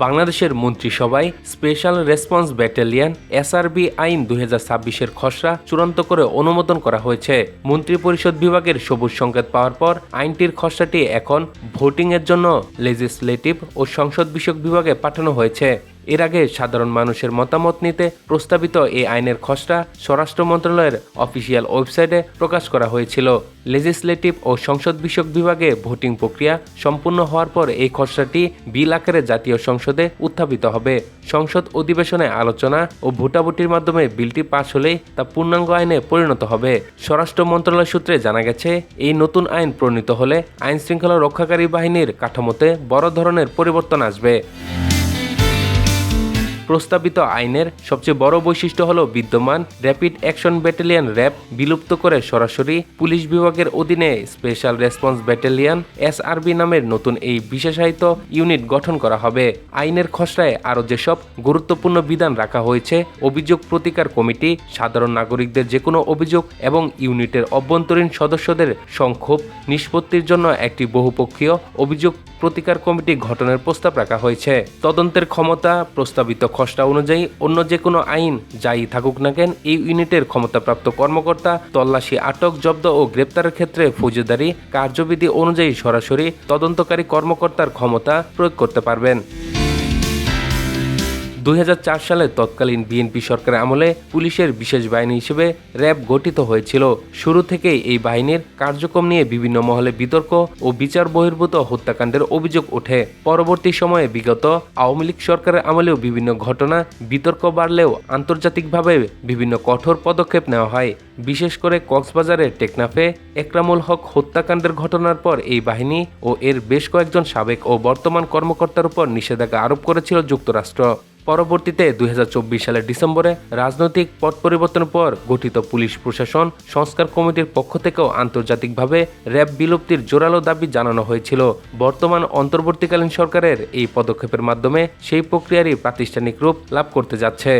বাংলাদেশের মন্ত্রিসভায় special response battalion SRB আইন 2026-এর খসড়া চূড়ান্ত করে অনুমোদন করা হয়েছে। মন্ত্রিপরিষদ বিভাগের সবুজ সংকেত পাওয়ার পর আইনটির খসড়াটি এখন ভোটিংয়ের জন্য লেজিসলেটিভ ও সংসদ বিষয়ক বিভাগে পাঠানো হয়েছে। এর আগে সাধারণ মানুষের মতামত নিতে প্রস্তাবিত এই আইনের খসড়া স্বরাষ্ট্র মন্ত্রণালয়ের অফিসিয়াল ওয়েবসাইটে প্রকাশ করা হয়েছিল। লেজিসলেটিভ ও সংসদ বিষয়ক বিভাগে ভোটিং প্রক্রিয়া সম্পূর্ণ হওয়ার পর এই খসড়াটি বিল আকারে জাতীয় সংসদে উত্থাপিত হবে। সংসদ অধিবেশনে আলোচনা ও ভোটাভুটির মাধ্যমে বিলটি পাস হলেই তা পূর্ণাঙ্গ আইনে পরিণত হবে। স্বরাষ্ট্র মন্ত্রণালয় সূত্রে জানা গেছে, এই নতুন আইন প্রণীত হলে আইন শৃঙ্খলা রক্ষাকারী বাহিনীর কাঠামোতে বড় ধরনের পরিবর্তন আসবে। প্রস্তাবিত আইনের সবচেয়ে বড় বৈশিষ্ট্য হল বিদ্যমান র্যাপিড অ্যাকশন ব্যাটালিয়ন র্যাব বিলুপ্ত করে সরাসরি পুলিশ বিভাগের অধীনে স্পেশাল রেসপন্স ব্যাটালিয়ন এসআরবি নামের নতুন এই বিশেষায়িত ইউনিট গঠন করা হবে। আইনের খসড়ায় আরও যেসব গুরুত্বপূর্ণ বিধান রাখা হয়েছে, অভিযোগ প্রতিকার কমিটি, সাধারণ নাগরিকদের যে কোনো অভিযোগ এবং ইউনিটের অভ্যন্তরীণ সদস্যদের সংক্ষোভ নিষ্পত্তির জন্য একটি বহুপক্ষীয় অভিযোগ প্রতিকার কমিটি গঠনের প্রস্তাব রাখা হয়েছে। তদন্তের ক্ষমতা প্রস্তাবিত খসড়া অনুযায়ী অন্য যে কোনো আইন যাই থাকুক না কেন, এই ইউনিটের ক্ষমতাপ্রাপ্ত কর্মকর্তা তল্লাশি, আটক, জব্দ ও গ্রেপ্তারের ক্ষেত্রে ফৌজদারি কার্যবিধি অনুযায়ী সরাসরি তদন্তকারী কর্মকর্তার ক্ষমতা প্রয়োগ করতে পারবেন। 2004 সালে তৎকালীন বিএনপি সরকারের আমলে পুলিশের বিশেষ বাহিনী হিসেবে র্যাব গঠিত হয়েছিল। শুরু থেকেই এই বাহিনীর কার্যক্রম নিয়ে বিভিন্ন মহলে বিতর্ক ও বিচার বহির্ভূত হত্যাকাণ্ডের অভিযোগ ওঠে। পরবর্তী সময়ে বিগত আওয়ামী লীগ সরকারের আমলেও বিভিন্ন ঘটনা বিতর্ক বাড়লেও আন্তর্জাতিকভাবে বিভিন্ন কঠোর পদক্ষেপ নেওয়া হয়। বিশেষ করে কক্সবাজারের টেকনাফে একরামুল হক হত্যাকাণ্ডের ঘটনার পর এই বাহিনী ও এর বেশ কয়েকজন সাবেক ও বর্তমান কর্মকর্তার উপর নিষেধাজ্ঞা আরোপ করেছিল যুক্তরাষ্ট্র। পরবর্তীতে 2024 সালের ডিসেম্বরে রাজনৈতিক পট পরিবর্তনের পর গঠিত পুলিশ প্রশাসন সংস্কার কমিটির পক্ষ থেকেও আন্তর্জাতিকভাবে র্যাব বিলুপ্তির জোরালো দাবি জানানো হয়েছিল। বর্তমান অন্তর্বর্তীকালীন সরকারের এই পদক্ষেপের মাধ্যমে সেই প্রক্রিয়ারই প্রাতিষ্ঠানিক রূপ লাভ করতে যাচ্ছে।